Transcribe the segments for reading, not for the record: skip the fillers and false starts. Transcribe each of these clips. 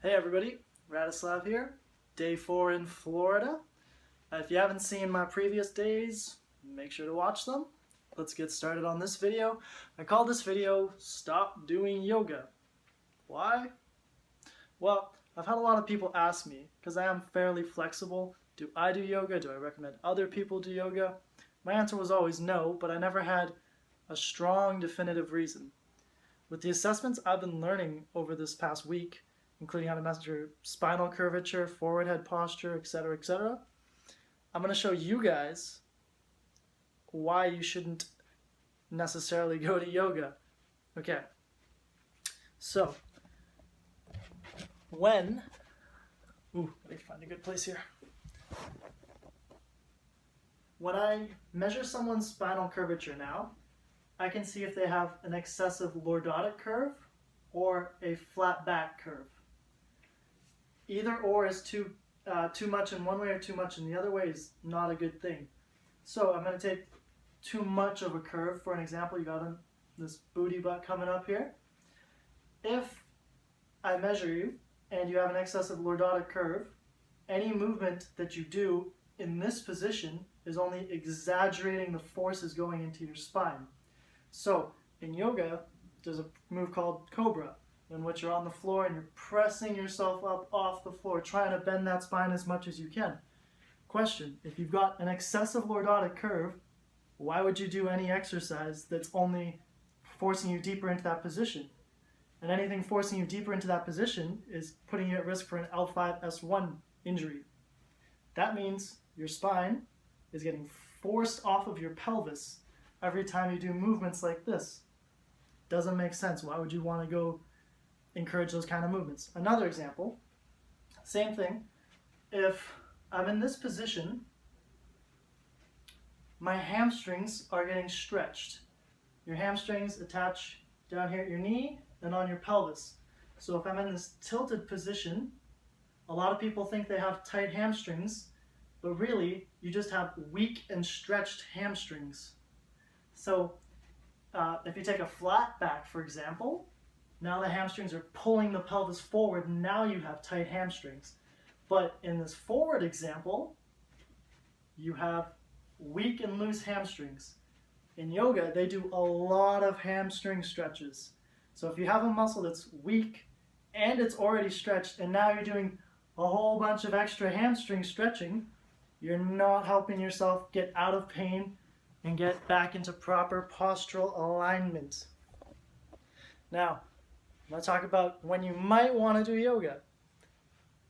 Hey everybody, Radoslav here, day 4 in Florida. If you haven't seen my previous days, make sure to watch them. Let's get started on this video. I call this video, Stop Doing Yoga. Why? Well, I've had a lot of people ask me, because I am fairly flexible, do I do yoga? Do I recommend other people do yoga? My answer was always no, but I never had a strong definitive reason. With the assessments I've been learning over this past week, including how to measure spinal curvature, forward head posture, etc., I'm going to show you guys why you shouldn't necessarily go to yoga. Okay, so let me find a good place here. When I measure someone's spinal curvature now, I can see if they have an excessive lordotic curve or a flat back curve. Either or is too much in one way or too much in the other way is not a good thing. So I'm going to take too much of a curve. For an example, you got this booty butt coming up here. If I measure you and you have an excessive lordotic curve, any movement that you do in this position is only exaggerating the forces going into your spine. So in yoga, there's a move called cobra, in which you're on the floor and you're pressing yourself up off the floor, trying to bend that spine as much as you can. Question, if you've got an excessive lordotic curve, why would you do any exercise that's only forcing you deeper into that position? And anything forcing you deeper into that position is putting you at risk for an L5-S1 injury. That means your spine is getting forced off of your pelvis every time you do movements like this. Doesn't make sense. Why would you want to go encourage those kind of movements? Another example, same thing. If I'm in this position, my hamstrings are getting stretched. Your hamstrings attach down here at your knee and on your pelvis. So if I'm in this tilted position, a lot of people think they have tight hamstrings, but really you just have weak and stretched hamstrings. So if you take a flat back, for example, now the hamstrings are pulling the pelvis forward, and now you have tight hamstrings. But in this forward example, you have weak and loose hamstrings. In yoga, they do a lot of hamstring stretches. So if you have a muscle that's weak and it's already stretched, and now you're doing a whole bunch of extra hamstring stretching, you're not helping yourself get out of pain and get back into proper postural alignment. Now, I'm going to talk about when you might want to do yoga.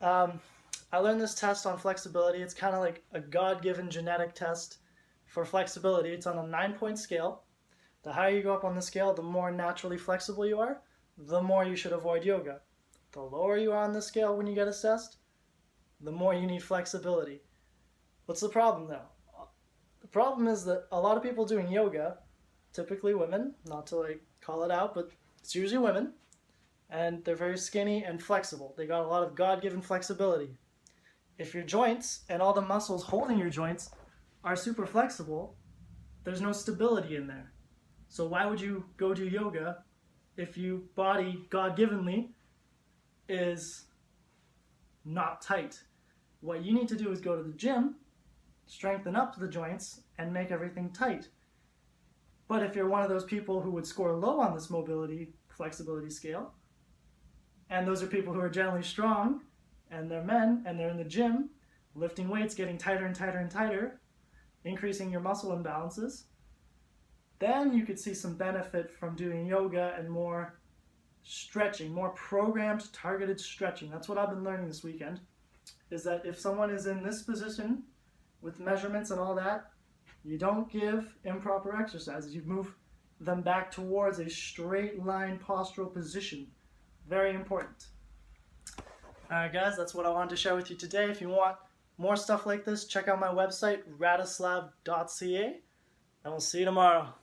I learned this test on flexibility. It's kind of like a God-given genetic test for flexibility. It's on a 9-point scale. The higher you go up on the scale, the more naturally flexible you are, the more you should avoid yoga. The lower you are on the scale when you get assessed, the more you need flexibility. What's the problem though? The problem is that a lot of people doing yoga, typically women, not to call it out, but it's usually women, and they're very skinny and flexible. They got a lot of God-given flexibility. If your joints and all the muscles holding your joints are super flexible, there's no stability in there. So why would you go do yoga if your body, God-givenly, is not tight? What you need to do is go to the gym, strengthen up the joints, and make everything tight. But if you're one of those people who would score low on this mobility flexibility scale, and those are people who are generally strong, and they're men, and they're in the gym, lifting weights, getting tighter and tighter and tighter, increasing your muscle imbalances, then you could see some benefit from doing yoga and more stretching, more programmed, targeted stretching. That's what I've been learning this weekend, is that if someone is in this position with measurements and all that, you don't give improper exercises. You move them back towards a straight line postural position. Very important. Alright guys, that's what I wanted to share with you today. If you want more stuff like this, check out my website, radoslav.ca, and we'll see you tomorrow.